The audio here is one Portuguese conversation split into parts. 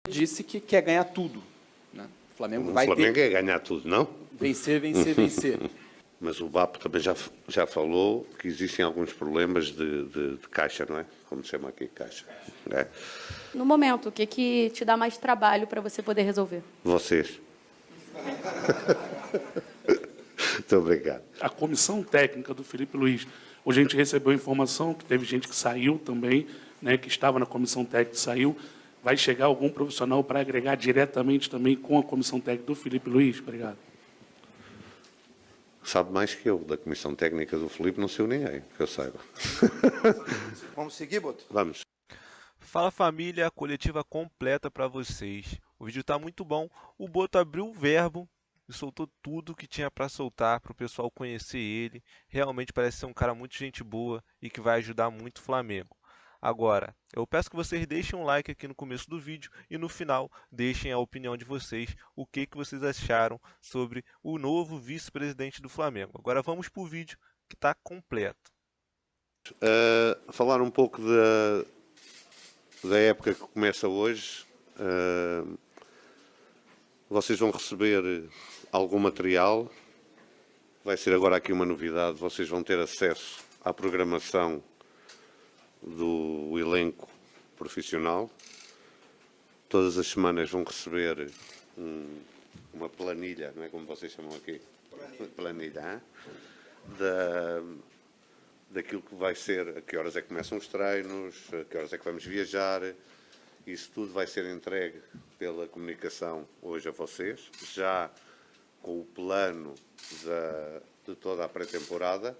disse que quer ganhar tudo, né? O Flamengo O Flamengo é ganhar tudo, não? vencer, vencer, vencer. Mas o BAP também já falou que existem alguns problemas de caixa, não é? Como se chama aqui, caixa. É. No momento, o que te dá mais trabalho para você poder resolver? Vocês. Muito obrigado. A comissão técnica do Felipe Luiz, hoje a gente recebeu a informação que teve gente que saiu também, né, que estava na comissão técnica e saiu. Vai chegar algum profissional para agregar diretamente também com a comissão técnica do Felipe Luiz? Obrigado. Sabe mais que eu, da comissão técnica do Felipe, não saiu ninguém, que eu saiba. Vamos seguir, Boto? Vamos. Fala família, coletiva completa para vocês. O vídeo está muito bom. O Boto abriu o verbo e soltou tudo que tinha para soltar para o pessoal conhecer ele. Realmente parece ser um cara muito gente boa e que vai ajudar muito o Flamengo. Agora, eu peço que vocês deixem um like aqui no começo do vídeo e no final deixem a opinião de vocês, o que vocês acharam sobre o novo vice-presidente do Flamengo. Agora vamos para o vídeo que está completo. Falar um pouco da época que começa hoje. Vocês vão receber algum material. Vai ser agora aqui uma novidade. Vocês vão ter acesso à programação do elenco profissional. Todas as semanas vão receber uma planilha, não é como vocês chamam aqui? Planilha. Daquilo que vai ser, a que horas é que começam os treinos, a que horas é que vamos viajar. Isso tudo vai ser entregue pela comunicação hoje a vocês, já com o plano de toda a pré-temporada.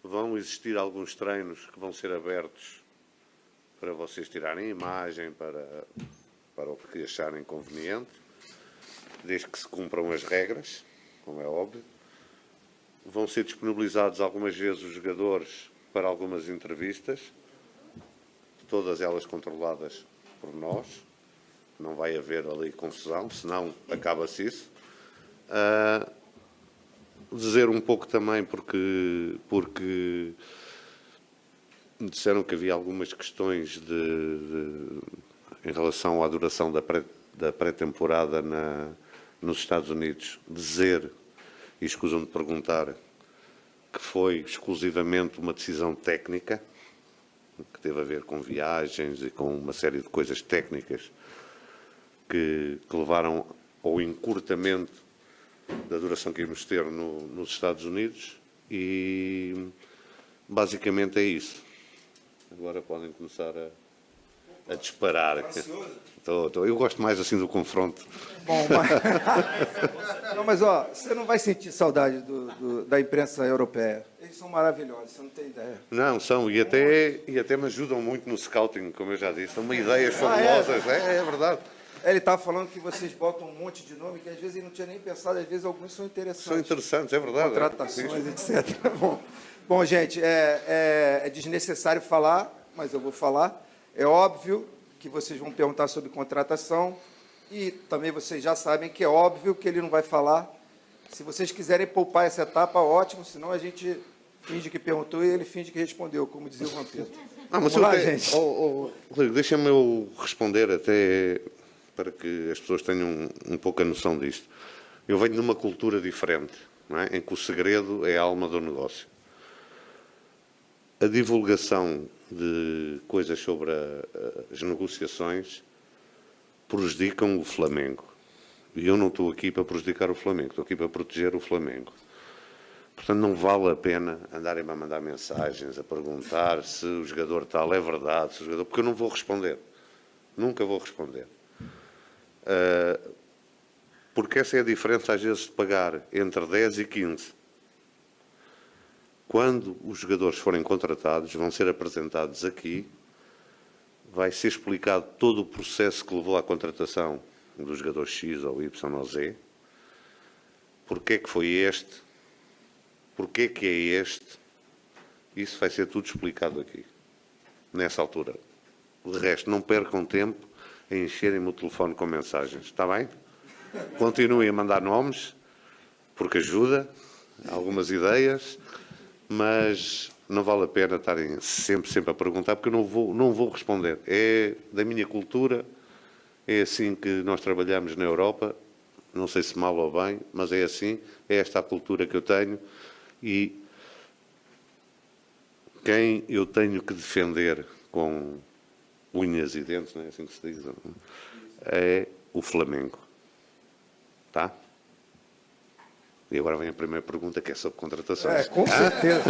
Vão existir alguns treinos que vão ser abertos para vocês tirarem imagem, para o que acharem conveniente, desde que se cumpram as regras, como é óbvio. Vão ser disponibilizados algumas vezes os jogadores para algumas entrevistas, todas elas controladas por nós. Não vai haver ali confusão, senão acaba-se isso. Dizer um pouco também, porque disseram que havia algumas questões em relação à duração da pré-temporada nos Estados Unidos. Dizer, e escusam de perguntar, que foi exclusivamente uma decisão técnica, que teve a ver com viagens e com uma série de coisas técnicas que levaram ao encurtamento da duração que íamos ter nos Estados Unidos, e basicamente é isso. Agora podem começar a disparar. Eu gosto mais assim do confronto. Bom, não, mas ó, você não vai sentir saudade da imprensa europeia. Eles são maravilhosos, você não tem ideia. Não, são, e até me ajudam muito no scouting, como eu já disse. São ideias fabulosas, é verdade. Ele estava falando que vocês botam um monte de nome que às vezes ele não tinha nem pensado, às vezes alguns são interessantes. São interessantes, é verdade. Contratações, etc. Bom, gente, é desnecessário falar, mas eu vou falar. É óbvio que vocês vão perguntar sobre contratação e também vocês já sabem que é óbvio que ele não vai falar. Se vocês quiserem poupar essa etapa, ótimo, senão a gente finge que perguntou e ele finge que respondeu, como dizia o Vampiro. Mas vamos lá, gente. Rodrigo, deixa-me eu responder até para que as pessoas tenham um pouco a noção disto. Eu venho de uma cultura diferente, não é? Em que o segredo é a alma do negócio. A divulgação de coisas sobre as negociações prejudicam o Flamengo. E eu não estou aqui para prejudicar o Flamengo, estou aqui para proteger o Flamengo. Portanto, não vale a pena andarem a mandar mensagens, a perguntar se o jogador tal é verdade, se o jogador... porque eu não vou responder. Nunca vou responder. Porque essa é a diferença, às vezes, de pagar entre 10 e 15. Quando os jogadores forem contratados, vão ser apresentados aqui, vai ser explicado todo o processo que levou à contratação do jogador X ou Y ou Z, porque é que foi este, porque é que é este, isso vai ser tudo explicado aqui, nessa altura. De resto, não percam tempo a encherem-me o telefone com mensagens, está bem? Continuem a mandar nomes, porque ajuda, algumas ideias, mas não vale a pena estarem sempre a perguntar, porque eu não vou responder. É da minha cultura, é assim que nós trabalhamos na Europa, não sei se mal ou bem, mas é assim, é esta a cultura que eu tenho, e quem eu tenho que defender com unhas e dentes, não é assim que se diz, é o Flamengo. Tá? E agora vem a primeira pergunta, que é sobre contratações. Com certeza.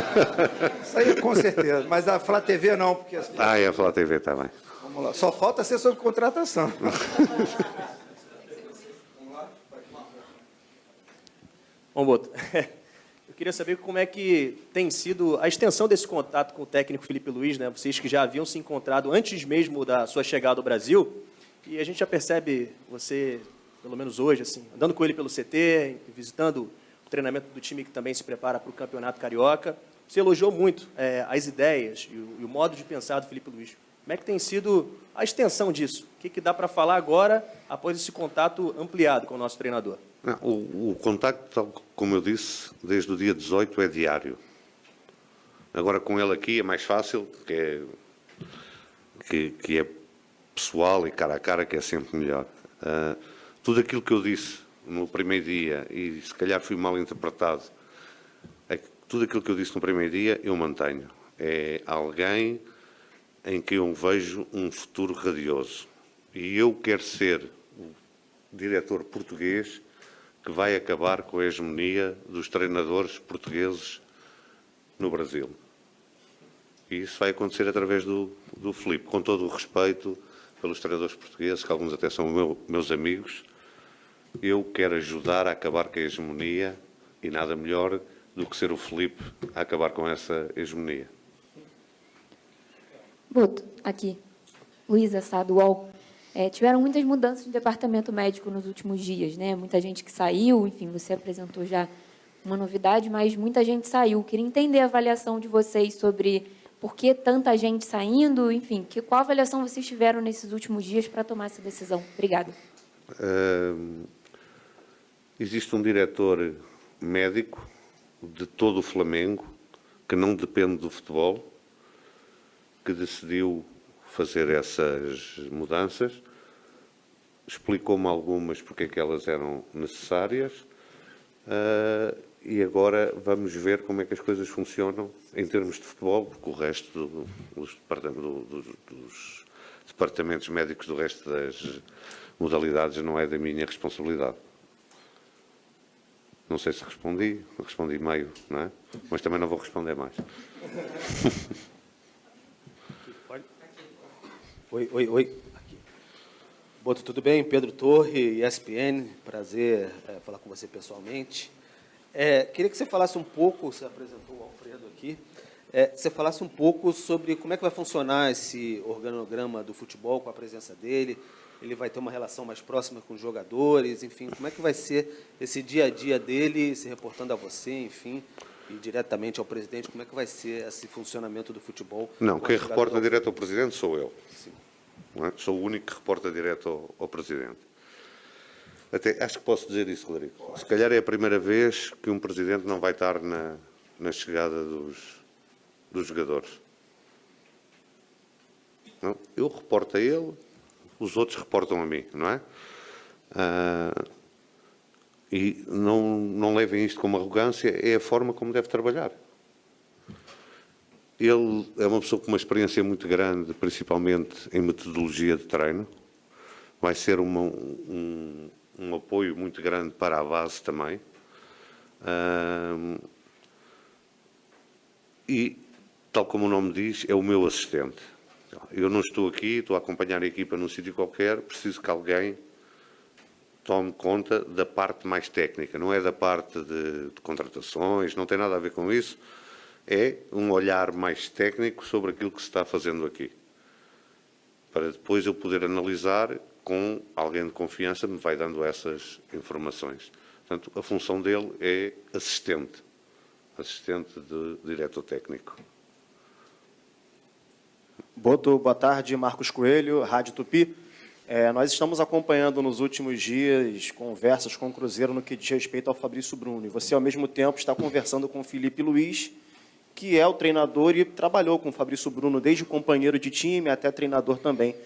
Isso aí com certeza. Mas a Flá TV não, porque... É a Flá TV, está bem. Vamos lá. Só falta ser sobre contratação. Bom, Boto, eu queria saber como é que tem sido a extensão desse contato com o técnico Felipe Luiz, né? Vocês que já haviam se encontrado antes mesmo da sua chegada ao Brasil, e a gente já percebe você, pelo menos hoje, assim, andando com ele pelo CT, visitando o treinamento do time que também se prepara para o Campeonato Carioca. Você elogiou muito as ideias e o modo de pensar do Felipe Luiz. Como é que tem sido a extensão disso? O que dá para falar agora, após esse contato ampliado com o nosso treinador? O contacto, tal como eu disse, desde o dia 18 é diário. Agora com ele aqui é mais fácil, que é pessoal e cara a cara, que é sempre melhor. Tudo aquilo que eu disse no primeiro dia, e se calhar fui mal interpretado, tudo aquilo que eu disse no primeiro dia eu mantenho. É alguém em que eu vejo um futuro radioso. E eu quero ser o diretor português que vai acabar com a hegemonia dos treinadores portugueses no Brasil. E isso vai acontecer através do Filipe, com todo o respeito pelos treinadores portugueses, que alguns até são meus amigos. Eu quero ajudar a acabar com a hegemonia, e nada melhor do que ser o Filipe a acabar com essa hegemonia. Boto, aqui. Luísa Sá, do UOL. Tiveram muitas mudanças no departamento médico nos últimos dias, né? Muita gente que saiu, enfim, você apresentou já uma novidade, mas muita gente saiu. Queria entender a avaliação de vocês sobre por que tanta gente saindo, enfim, qual avaliação vocês tiveram nesses últimos dias para tomar essa decisão? Obrigada. Existe um diretor médico de todo o Flamengo, que não depende do futebol, que decidiu fazer essas mudanças, explicou-me algumas porque é que elas eram necessárias, e agora vamos ver como é que as coisas funcionam em termos de futebol, porque o resto dos departamentos médicos do resto das modalidades não é da minha responsabilidade. Não sei se respondi meio, não é? Mas também não vou responder mais. Oi. Aqui. Boto, tudo bem? Pedro Torre, ESPN, prazer falar com você pessoalmente. Queria que você falasse um pouco, você apresentou o Alfredo aqui, você falasse um pouco sobre como é que vai funcionar esse organograma do futebol com a presença dele. Ele vai ter uma relação mais próxima com os jogadores, enfim, como é que vai ser esse dia a dia dele, se reportando a você, enfim, e diretamente ao presidente, como é que vai ser esse funcionamento do futebol? Não, quem reporta direto ao presidente sou eu. Sim. Não é? Sou o único que reporta direto ao presidente. Até acho que posso dizer isso, Rodrigo. Se calhar é a primeira vez que um presidente não vai estar na chegada dos jogadores. Não? Eu reporto a ele, os outros reportam a mim, não é? E não levem isto como arrogância, é a forma como deve trabalhar. Ele é uma pessoa com uma experiência muito grande, principalmente em metodologia de treino. Vai ser um apoio muito grande para a base também. E, tal como o nome diz, é o meu assistente. Eu não estou aqui, estou a acompanhar a equipa num sítio qualquer, preciso que alguém tome conta da parte mais técnica, não é da parte de contratações, não tem nada a ver com isso, é um olhar mais técnico sobre aquilo que se está fazendo aqui. Para depois eu poder analisar, com alguém de confiança me vai dando essas informações. Portanto, a função dele é assistente de diretor técnico. Boto, boa tarde, Marcos Coelho, Rádio Tupi. Nós estamos acompanhando nos últimos dias conversas com o Cruzeiro no que diz respeito ao Fabrício Bruno. E você, ao mesmo tempo, está conversando com o Felipe Luiz, que é o treinador e trabalhou com o Fabrício Bruno, desde companheiro de time até treinador também.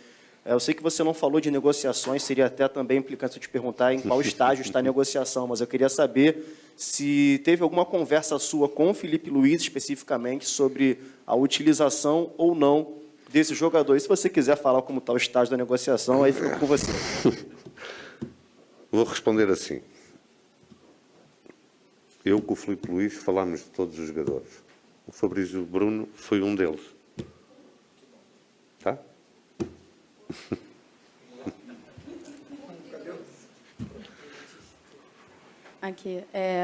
Eu sei que você não falou de negociações, seria até também implicante eu te perguntar em qual estágio está a negociação, mas eu queria saber se teve alguma conversa sua com o Filipe Luiz, especificamente, sobre a utilização ou não desse jogador. E se você quiser falar como está o estágio da negociação, aí fica com você. Vou responder assim. Eu com o Filipe Luiz falámos de todos os jogadores. O Fabrício Bruno foi um deles. Tá? Aqui.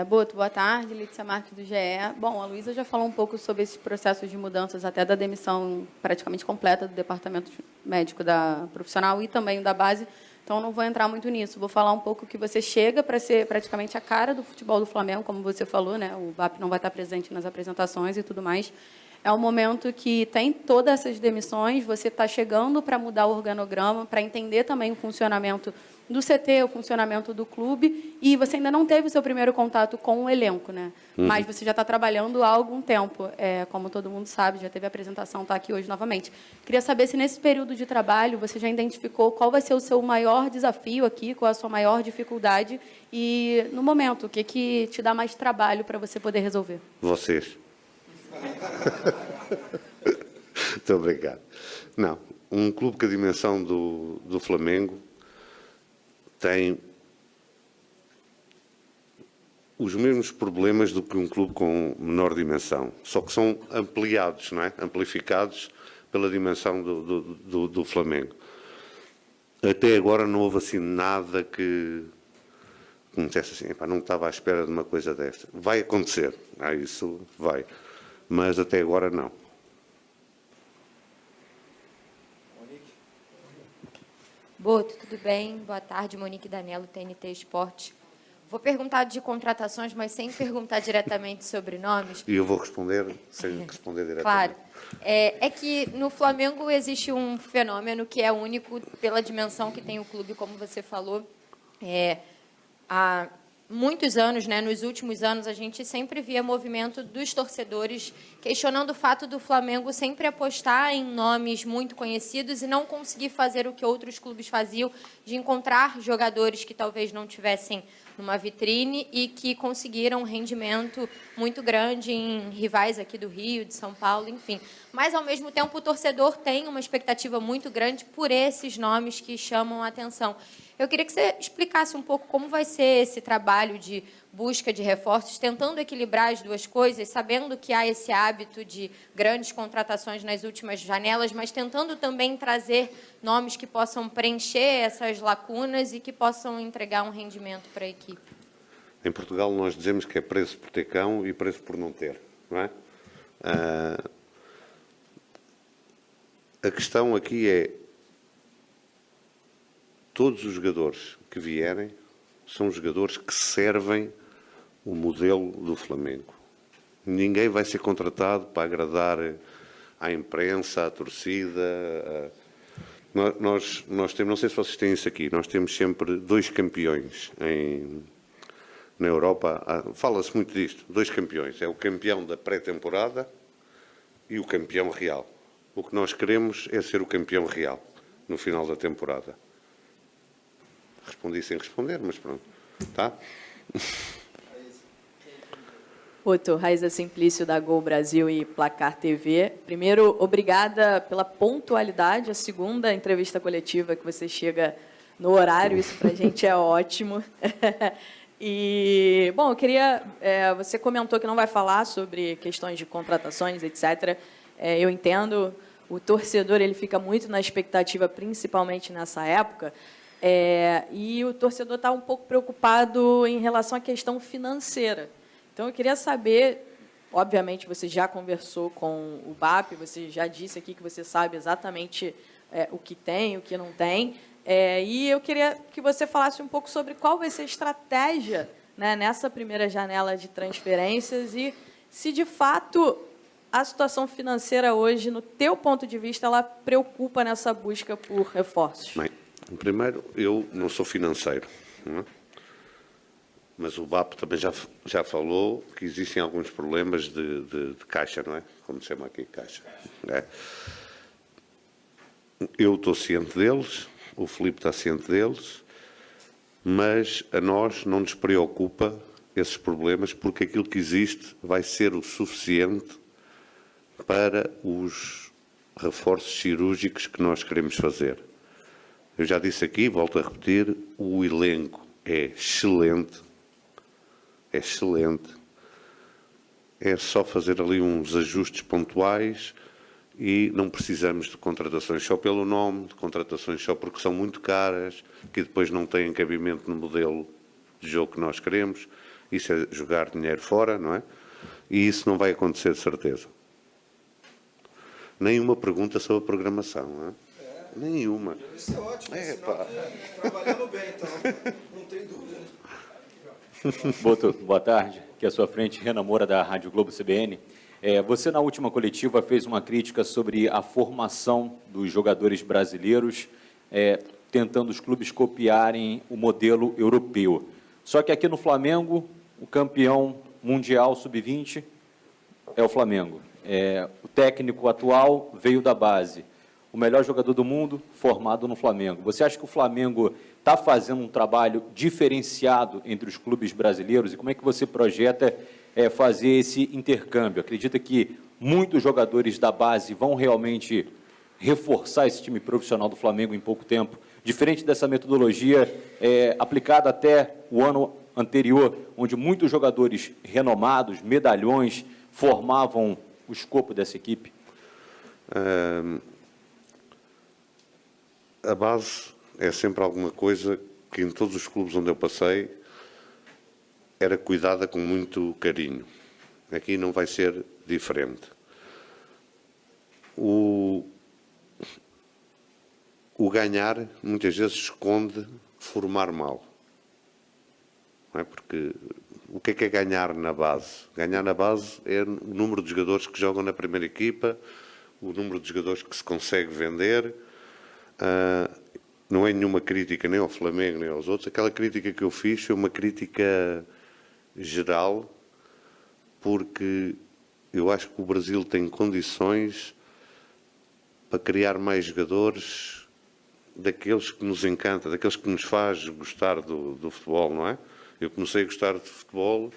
Boto, boa tarde. Letícia Marques, do GE. Bom, a Luísa já falou um pouco sobre esses processos de mudanças, até da demissão praticamente completa do departamento médico da profissional e também da base. Então, não vou entrar muito nisso. Vou falar um pouco que você chega para ser praticamente a cara do futebol do Flamengo, como você falou, né? O BAP não vai estar presente nas apresentações e tudo mais. É um momento que tem todas essas demissões, você está chegando para mudar o organograma, para entender também o funcionamento do CT, o funcionamento do clube, e você ainda não teve o seu primeiro contato com o elenco, né? Mas você já está trabalhando há algum tempo, como todo mundo sabe, já teve a apresentação, está aqui hoje novamente. Queria saber se nesse período de trabalho você já identificou qual vai ser o seu maior desafio aqui, qual a sua maior dificuldade, e no momento, o que te dá mais trabalho para você poder resolver? Vocês. Muito obrigado. Não, um clube com a dimensão do Flamengo tem os mesmos problemas do que um clube com menor dimensão, só que são ampliados, não é? Amplificados pela dimensão do Flamengo. Até agora não houve assim nada que me dissesse assim, não estava à espera de uma coisa desta. Vai acontecer, isso vai. Mas até agora não. Boto, tudo bem? Boa tarde, Monique Danello, TNT Esporte. Vou perguntar de contratações, mas sem perguntar diretamente sobre nomes. E eu vou responder sem responder diretamente. Claro. É que no Flamengo existe um fenômeno que é único pela dimensão que tem o clube, como você falou. Há muitos anos, né, nos últimos anos, a gente sempre via movimento dos torcedores questionando o fato do Flamengo sempre apostar em nomes muito conhecidos e não conseguir fazer o que outros clubes faziam, de encontrar jogadores que talvez não tivessem numa vitrine e que conseguiram um rendimento muito grande em rivais aqui do Rio, de São Paulo, enfim. Mas, ao mesmo tempo, o torcedor tem uma expectativa muito grande por esses nomes que chamam a atenção. Eu queria que você explicasse um pouco como vai ser esse trabalho de busca de reforços, tentando equilibrar as duas coisas, sabendo que há esse hábito de grandes contratações nas últimas janelas, mas tentando também trazer nomes que possam preencher essas lacunas e que possam entregar um rendimento para a equipe. Em Portugal nós dizemos que é preço por ter cão e preço por não ter, não é? A questão aqui é todos os jogadores que vierem são jogadores que servem o modelo do Flamengo. Ninguém vai ser contratado para agradar à imprensa, à torcida. Nós temos, não sei se vocês têm isso aqui, nós temos sempre 2 campeões na Europa. Fala-se muito disto, 2 campeões. É o campeão da pré-temporada e o campeão real. O que nós queremos é ser o campeão real no final da temporada. Respondi sem responder, mas pronto. Tá? Boto, Raiza Simplício, da Gol Brasil e Placar TV. Primeiro, obrigada pela pontualidade, a segunda entrevista coletiva que você chega no horário, isso para a gente é ótimo. E, bom, eu queria... você comentou que não vai falar sobre questões de contratações, etc. Eu entendo, o torcedor ele fica muito na expectativa, principalmente nessa época, e o torcedor está um pouco preocupado em relação à questão financeira. Então, eu queria saber, obviamente, você já conversou com o BAP, você já disse aqui que você sabe exatamente o que tem, o que não tem, e eu queria que você falasse um pouco sobre qual vai ser a estratégia, né, nessa primeira janela de transferências e se, de fato, a situação financeira hoje, no teu ponto de vista, ela preocupa nessa busca por reforços. Bem, primeiro, eu não sou financeiro. Não é? Mas o BAP também já falou que existem alguns problemas de caixa, não é? Como se chama aqui, caixa. É. Eu estou ciente deles, o Filipe está ciente deles, mas a nós não nos preocupa esses problemas, porque aquilo que existe vai ser o suficiente para os reforços cirúrgicos que nós queremos fazer. Eu já disse aqui, volto a repetir, o elenco é excelente. É excelente. É só fazer ali uns ajustes pontuais e não precisamos de contratações só pelo nome, de contratações só porque são muito caras, que depois não têm cabimento no modelo de jogo que nós queremos. Isso é jogar dinheiro fora, não é? E isso não vai acontecer de certeza. Nenhuma pergunta sobre a programação, não é? Nenhuma. Isso é ótimo, pá. Trabalhando bem, então. Não tem dúvida. Boto, boa tarde. Aqui à sua frente, Renan Moura, da Rádio Globo CBN. Você, na última coletiva, fez uma crítica sobre a formação dos jogadores brasileiros, tentando os clubes copiarem o modelo europeu. Só que aqui no Flamengo, o campeão mundial sub-20 é o Flamengo. O técnico atual veio da base. O melhor jogador do mundo formado no Flamengo. Você acha que o Flamengo está fazendo um trabalho diferenciado entre os clubes brasileiros? E como é que você projeta fazer esse intercâmbio? Acredita que muitos jogadores da base vão realmente reforçar esse time profissional do Flamengo em pouco tempo? Diferente dessa metodologia aplicada até o ano anterior, onde muitos jogadores renomados, medalhões, formavam o escopo dessa equipe? A base é sempre alguma coisa que em todos os clubes onde eu passei era cuidada com muito carinho. Aqui não vai ser diferente. O ganhar muitas vezes esconde formar mal. Não é? Porque o que é ganhar na base? Ganhar na base é o número de jogadores que jogam na primeira equipa, o número de jogadores que se consegue vender. Não é nenhuma crítica nem ao Flamengo nem aos outros. Aquela crítica que eu fiz foi uma crítica geral, porque eu acho que o Brasil tem condições para criar mais jogadores daqueles que nos encanta, daqueles que nos faz gostar do futebol, não é? Eu comecei a gostar de futebol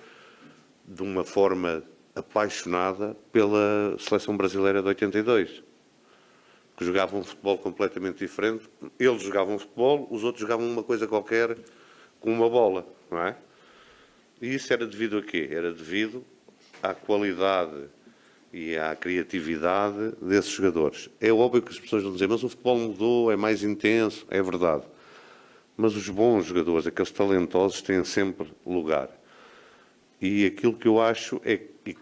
de uma forma apaixonada pela seleção brasileira de 82. Que jogavam um futebol completamente diferente. Eles jogavam futebol, os outros jogavam uma coisa qualquer com uma bola, não é? E isso era devido a quê? Era devido à qualidade e à criatividade desses jogadores. É óbvio que as pessoas vão dizer, mas o futebol mudou, é mais intenso, é verdade. Mas os bons jogadores, aqueles talentosos, têm sempre lugar. E aquilo que eu acho é que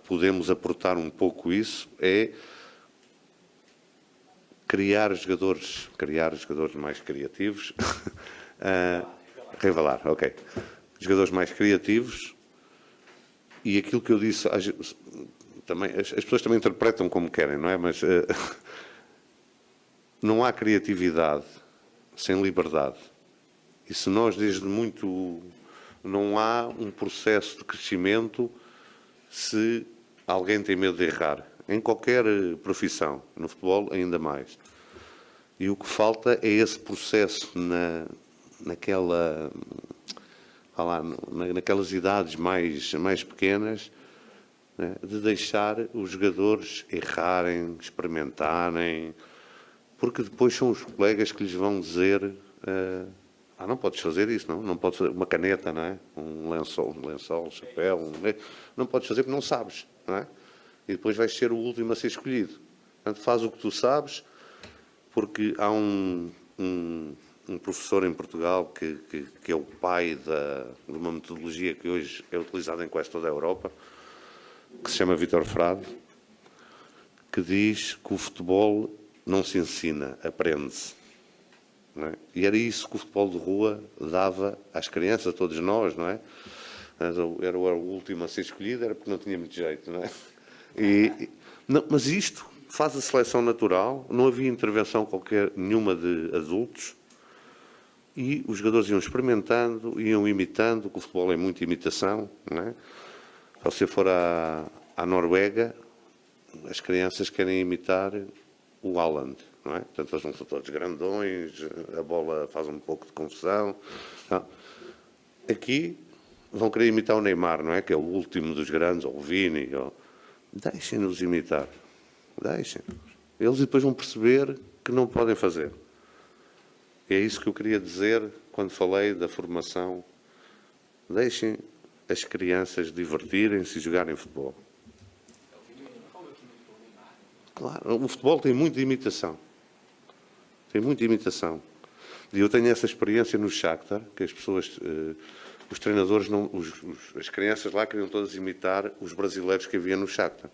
podemos aportar um pouco isso é criar jogadores mais criativos. Revelar, ok. Jogadores mais criativos. E aquilo que eu disse, também, as pessoas também interpretam como querem, não é? Mas não há criatividade sem liberdade. E se nós, desde muito, não há um processo de crescimento se alguém tem medo de errar. Em qualquer profissão, no futebol ainda mais. E o que falta é esse processo naquelas idades mais pequenas, né, de deixar os jogadores errarem, experimentarem, porque depois são os colegas que lhes vão dizer não podes fazer isso, não podes fazer uma caneta, não é? Um lençol, chapéu, não podes fazer porque não sabes, não é? E depois vais ser o último a ser escolhido. Portanto, faz o que tu sabes, porque há um professor em Portugal que é o pai de uma metodologia que hoje é utilizada em quase toda a Europa, que se chama Vítor Frade, que diz que o futebol não se ensina, aprende-se. Não é? E era isso que o futebol de rua dava às crianças, a todos nós, não é? Era o último a ser escolhido, era porque não tinha muito jeito, não é? Mas isto faz a seleção natural, não havia intervenção nenhuma de adultos, E os jogadores iam experimentando, iam imitando, que o futebol é muito imitação, não é? Se você for à Noruega, as crianças querem imitar o Haaland, não é? Portanto, eles não são todos grandões, a bola faz um pouco de confusão. Não. Aqui vão querer imitar o Neymar, não é? Que é o último dos grandes, ou o Vini. Deixem-nos imitar. Deixem. Eles depois vão perceber que não podem fazer. É isso que eu queria dizer quando falei da formação. Deixem as crianças divertirem-se e jogarem futebol. Claro, o futebol tem muita imitação. Tem muita imitação. E eu tenho essa experiência no Shakhtar, que as pessoas, os treinadores, as crianças lá queriam todas imitar os brasileiros que havia no Shakhtar.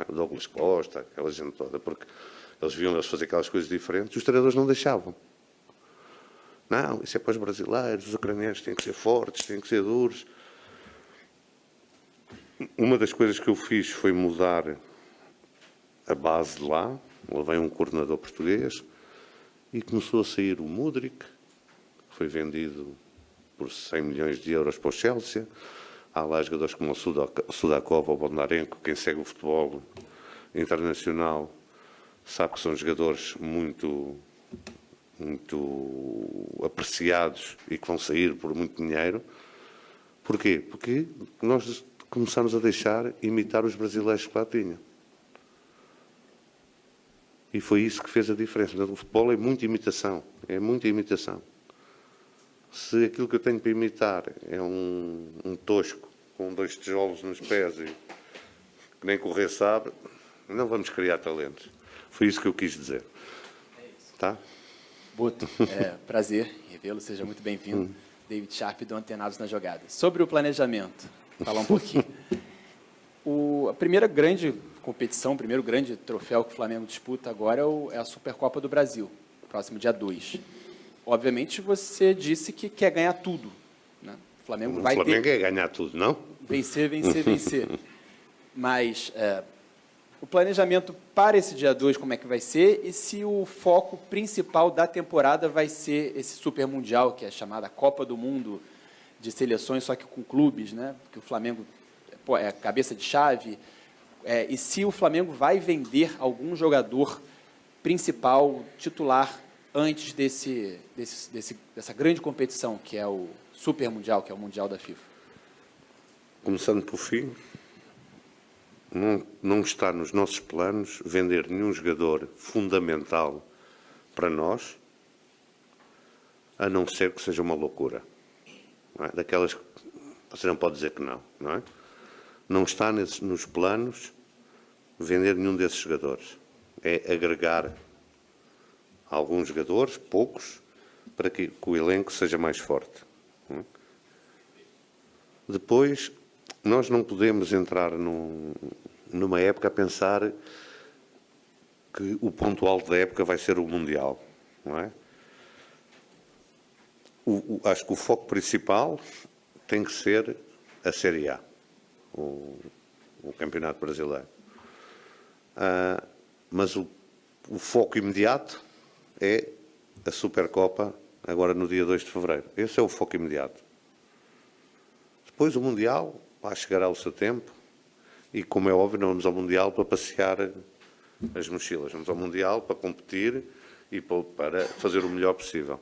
O Douglas Costa, aquela gente toda, porque eles viam eles fazer aquelas coisas diferentes, os treinadores não deixavam. Não, isso é para os brasileiros, os ucranianos têm que ser fortes, têm que ser duros. Uma das coisas que eu fiz foi mudar a base de lá, levei um coordenador português e começou a sair o Mudryk, que foi vendido por 100 milhões de euros para o Chelsea. Há lá jogadores como o Sudakov ou o Bondarenko, quem segue o futebol internacional sabe que são jogadores muito apreciados e que vão sair por muito dinheiro. Porquê? Porque nós começamos a deixar imitar os brasileiros que lá tinham. E foi isso que fez a diferença. O futebol é muita imitação. É muita imitação. Se aquilo que eu tenho para imitar é um tosco com 2 tijolos nos pés e que nem correr sabe, não vamos criar talentos. Foi isso que eu quis dizer. Tá? Boto, prazer revê-lo, seja muito bem-vindo. David Sharp, do Antenados na Jogada. Sobre o planejamento, falar um pouquinho. A primeira grande competição, o primeiro grande troféu que o Flamengo disputa agora é a Supercopa do Brasil, próximo dia 2. Obviamente, você disse que quer ganhar tudo. Né? O Flamengo quer ganhar tudo, não? Vencer, vencer, vencer. Mas o planejamento para esse dia 2, como é que vai ser? E se o foco principal da temporada vai ser esse Super Mundial, que é chamada Copa do Mundo de seleções, só que com clubes, né? Porque o Flamengo é cabeça de chave. E se o Flamengo vai vender algum jogador principal, titular, antes dessa grande competição, que é o Super Mundial, que é o Mundial da FIFA? Começando por fim, não está nos nossos planos vender nenhum jogador fundamental para nós, a não ser que seja uma loucura. Não é? Daquelas que você não pode dizer que não, não é? Não está nos planos vender nenhum desses jogadores. É agregar alguns jogadores, poucos, para que o elenco seja mais forte. Não é? Depois, nós não podemos entrar numa época a pensar que o ponto alto da época vai ser o Mundial. Não é? Acho que o foco principal tem que ser a Série A. O Campeonato Brasileiro. Mas o foco imediato é a Supercopa, agora no dia 2 de fevereiro. Esse é o foco imediato. Depois o Mundial, lá chegará o seu tempo, e como é óbvio, não vamos ao Mundial para passear as mochilas. Vamos ao Mundial para competir e para fazer o melhor possível.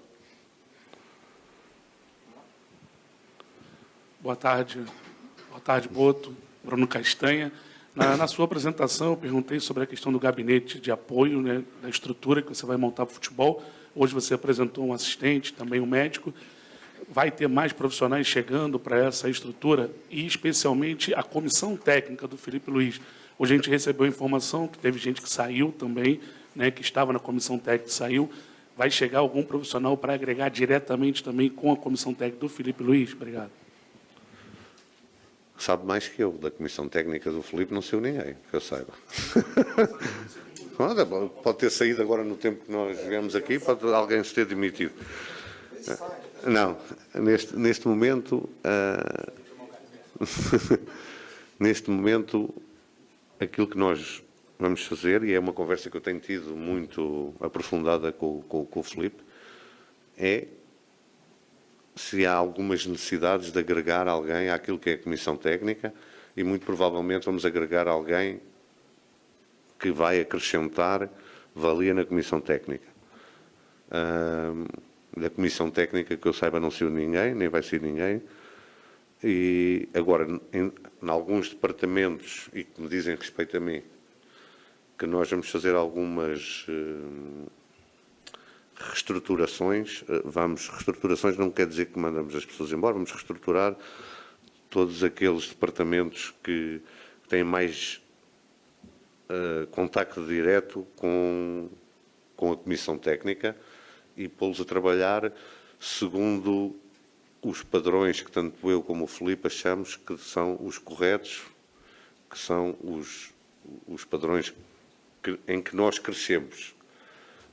Boa tarde. Boa tarde, Boto. Bruno Castanha. Na sua apresentação, eu perguntei sobre a questão do gabinete de apoio, né, da estrutura que você vai montar para o futebol. Hoje você apresentou um assistente, também um médico. Vai ter mais profissionais chegando para essa estrutura e, especialmente, a comissão técnica do Felipe Luiz. Hoje a gente recebeu informação que teve gente que saiu também, né, que estava na comissão técnica e saiu. Vai chegar algum profissional para agregar diretamente também com a comissão técnica do Felipe Luiz? Obrigado. Sabe mais que eu, da comissão técnica do Felipe, não saiu ninguém, que eu saiba. Pode ter saído agora no tempo que nós viemos aqui, pode alguém se ter demitido. Não, neste momento, neste momento, aquilo que nós vamos fazer, e é uma conversa que eu tenho tido muito aprofundada com o Felipe, é se há algumas necessidades de agregar alguém àquilo que é a Comissão Técnica e muito provavelmente vamos agregar alguém que vai acrescentar valia na Comissão Técnica. Da Comissão Técnica, que eu saiba, não saiu ninguém, nem vai sair ninguém. E agora, em alguns departamentos, e que me dizem respeito a mim, que nós vamos fazer algumas reestruturações. Reestruturações não quer dizer que mandamos as pessoas embora, vamos reestruturar todos aqueles departamentos que têm mais contacto direto com a Comissão Técnica e pô-los a trabalhar segundo os padrões que tanto eu como o Filipe achamos que são os corretos, que são os padrões em que nós crescemos.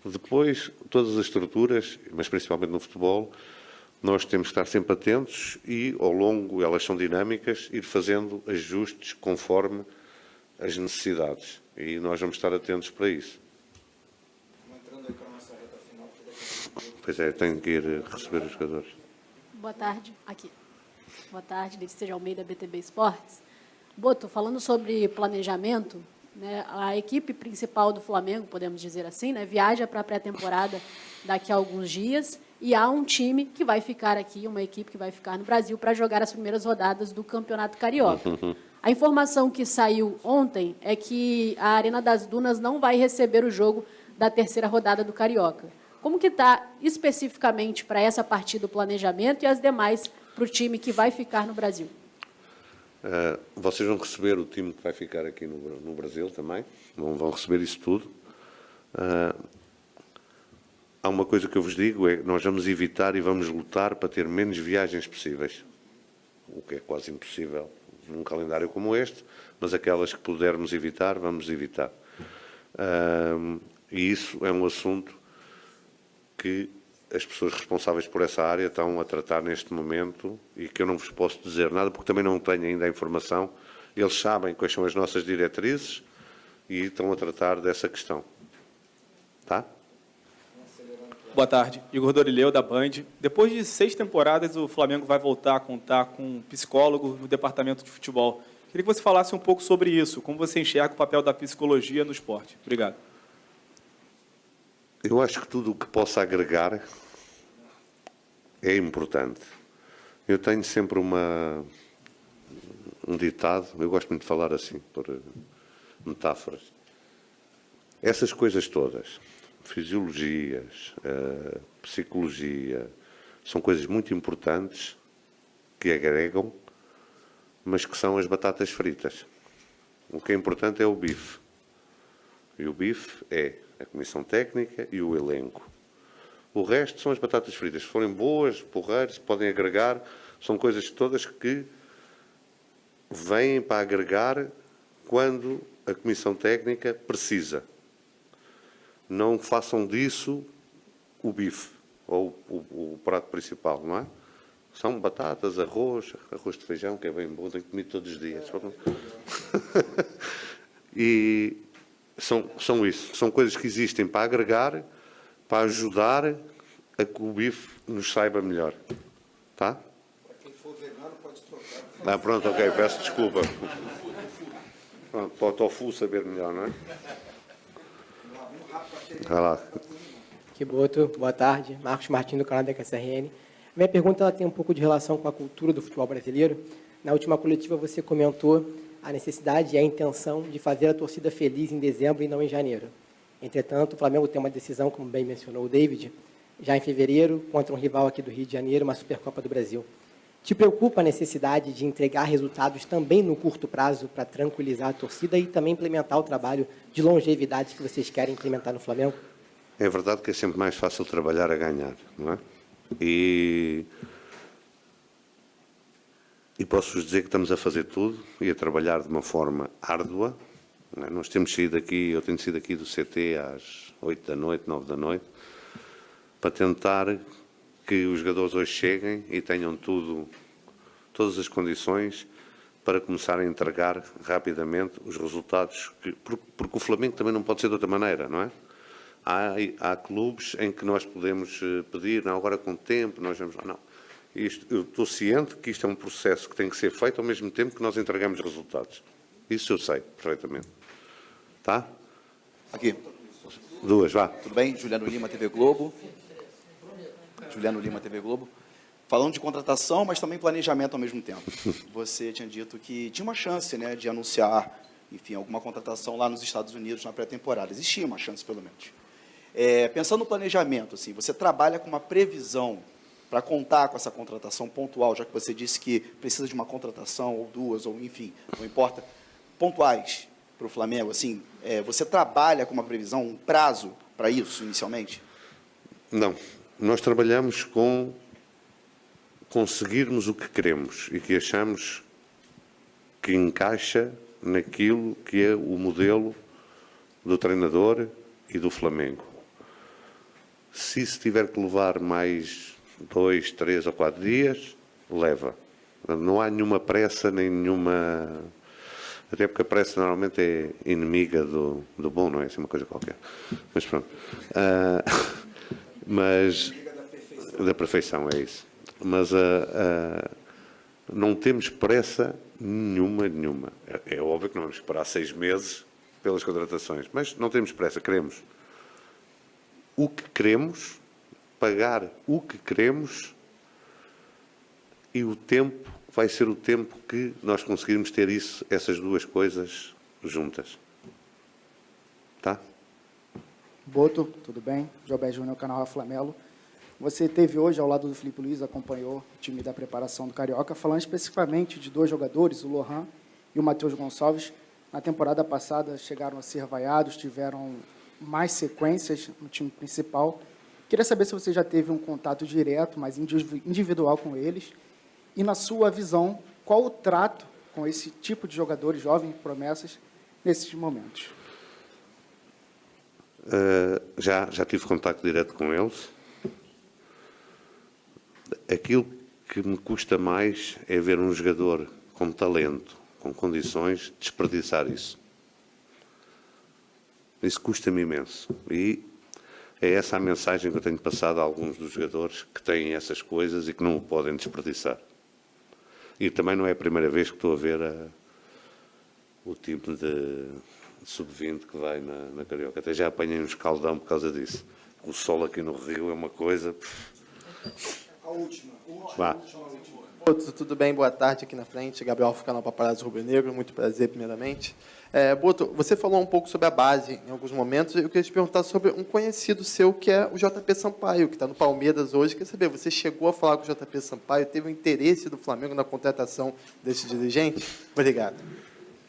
Depois, todas as estruturas, mas principalmente no futebol, nós temos que estar sempre atentos e, ao longo, elas são dinâmicas, ir fazendo ajustes conforme as necessidades. E nós vamos estar atentos para isso. Pois é, tenho que ir receber os jogadores. Boa tarde. Aqui. Boa tarde, Letícia de Almeida, BTB Esportes. Boto, falando sobre planejamento, né, a equipe principal do Flamengo, podemos dizer assim, né, viaja para a pré-temporada daqui a alguns dias e há um time que vai ficar aqui, uma equipe que vai ficar no Brasil para jogar as primeiras rodadas do Campeonato Carioca. A informação que saiu ontem é que a Arena das Dunas não vai receber o jogo da terceira rodada do Carioca. Como que está especificamente para essa partida o planejamento e as demais para o time que vai ficar no Brasil? Vocês vão receber o time que vai ficar aqui no Brasil também, vão receber isso tudo. Há uma coisa que eu vos digo, é que nós vamos evitar e vamos lutar para ter menos viagens possíveis, o que é quase impossível num calendário como este, mas aquelas que pudermos evitar, vamos evitar. E isso é um assunto que as pessoas responsáveis por essa área estão a tratar neste momento e que eu não vos posso dizer nada, porque também não tenho ainda a informação. Eles sabem quais são as nossas diretrizes e estão a tratar dessa questão. Tá? Boa tarde. Igor Dorileu, da Band. Depois de 6 temporadas, o Flamengo vai voltar a contar com um psicólogo no departamento de futebol. Queria que você falasse um pouco sobre isso, como você enxerga o papel da psicologia no esporte. Obrigado. Eu acho que tudo o que possa agregar é importante. Eu tenho sempre um ditado, eu gosto muito de falar assim, por metáforas. Essas coisas todas, fisiologias, psicologia, são coisas muito importantes que agregam, mas que são as batatas fritas. O que é importante é o bife. E o bife é a comissão técnica e o elenco. O resto são as batatas fritas. Se forem boas, porreiras, podem agregar, são coisas todas que vêm para agregar quando a comissão técnica precisa. Não façam disso o bife ou o prato principal, não é? São batatas, arroz de feijão, que é bem bom, tenho comido todos os dias. E são isso, são coisas que existem para agregar, para ajudar a que o bife nos saiba melhor. Tá? Para quem for vegano, pode trocar. Pronto, ok, peço desculpa. Pronto, para o tofu saber melhor, não é? Vai lá. Que Boto, boa tarde. Marcos Martins, do canal da KSRN. Minha pergunta ela tem um pouco de relação com a cultura do futebol brasileiro. Na última coletiva você comentou a necessidade e a intenção de fazer a torcida feliz em dezembro e não em janeiro. Entretanto, o Flamengo tem uma decisão, como bem mencionou o David, já em fevereiro, contra um rival aqui do Rio de Janeiro, uma Supercopa do Brasil. Te preocupa a necessidade de entregar resultados também no curto prazo para tranquilizar a torcida e também implementar o trabalho de longevidade que vocês querem implementar no Flamengo? É verdade que é sempre mais fácil trabalhar a ganhar, não é? E posso-vos dizer que estamos a fazer tudo e a trabalhar de uma forma árdua. Não é? Nós temos saído aqui, eu tenho saído aqui do CT às 8 da noite, 9 da noite, para tentar que os jogadores hoje cheguem e tenham todas as condições para começar a entregar rapidamente os resultados, porque o Flamengo também não pode ser de outra maneira, não é? Há clubes em que nós podemos pedir, não, agora com tempo, nós vamos lá, não. Eu estou ciente que isto é um processo que tem que ser feito ao mesmo tempo que nós entregamos resultados. Isso eu sei perfeitamente. Tá? Aqui. Duas, vá. Tudo bem? Juliano Lima, TV Globo. Juliano Lima, TV Globo. Falando de contratação, mas também planejamento ao mesmo tempo. Você tinha dito que tinha uma chance, né, de anunciar, enfim, alguma contratação lá nos Estados Unidos na pré-temporada. Existia uma chance, pelo menos. Pensando no planejamento, assim, você trabalha com uma previsão para contar com essa contratação pontual, já que você disse que precisa de uma contratação, ou duas, ou enfim, não importa, pontuais para o Flamengo, assim, você trabalha com uma previsão, um prazo para isso, inicialmente? Não. Nós trabalhamos com conseguirmos o que queremos e que achamos que encaixa naquilo que é o modelo do treinador e do Flamengo. Se isso tiver que levar mais 2, 3 ou 4 dias, leva. Não há nenhuma pressa, nem nenhuma... Até porque a pressa normalmente é inimiga do bom, não é? Assim uma coisa qualquer. Mas pronto. Mas... Da perfeição, é isso. Mas não temos pressa nenhuma. É óbvio que não vamos esperar 6 meses pelas contratações, mas não temos pressa, queremos o que queremos, pagar o que queremos, e o tempo vai ser o tempo que nós conseguirmos ter essas duas coisas juntas. Tá? Boto, tudo bem? Jobé Júnior, canal Flamelo. Você esteve hoje ao lado do Filipe Luiz, acompanhou o time da preparação do Carioca, falando especificamente de 2 jogadores, o Lohan e o Matheus Gonçalves. Na temporada passada chegaram a ser vaiados, tiveram mais sequências no time principal. Queria saber se você já teve um contato direto, mais individual com eles. E, na sua visão, qual o trato com esse tipo de jogadores, jovens promessas, nesses momentos? Já tive contato direto com eles. Aquilo que me custa mais é ver um jogador com talento, com condições, desperdiçar isso. Isso custa-me imenso. E é essa a mensagem que eu tenho passado a alguns dos jogadores que têm essas coisas e que não o podem desperdiçar. E também não é a primeira vez que estou a ver o tipo de sub-20 que vai na Carioca. Até já apanhei um escaldão por causa disso. O sol aqui no Rio é uma coisa... A última. Vá. Boto, tudo bem? Boa tarde aqui na frente. Gabriel, canal Paparazzo Rubro Negro. Muito prazer, primeiramente. Boto, você falou um pouco sobre a base em alguns momentos. Eu queria te perguntar sobre um conhecido seu, que é o JP Sampaio, que está no Palmeiras hoje. Quer saber, você chegou a falar com o JP Sampaio? Teve o interesse do Flamengo na contratação desse dirigente? Obrigado.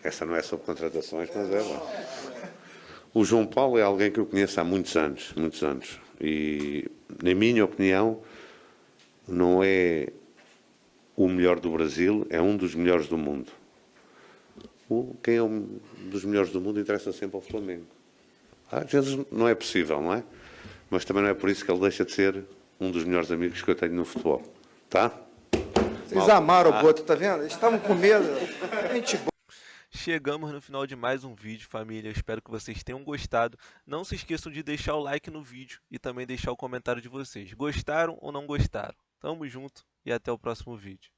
Essa não é sobre contratações, mas é lá. O João Paulo é alguém que eu conheço há muitos anos. E, na minha opinião, não é o melhor do Brasil, é um dos melhores do mundo. Quem é um dos melhores do mundo interessa sempre ao Flamengo. Às vezes não é possível, não é? Mas também não é por isso que ele deixa de ser um dos melhores amigos que eu tenho no futebol. Tá? Vocês amaram o Boto, tá vendo? Eles estavam com medo. Gente boa. Chegamos no final de mais um vídeo, família. Espero que vocês tenham gostado. Não se esqueçam de deixar o like no vídeo e também deixar o comentário de vocês. Gostaram ou não gostaram? Tamo junto e até o próximo vídeo.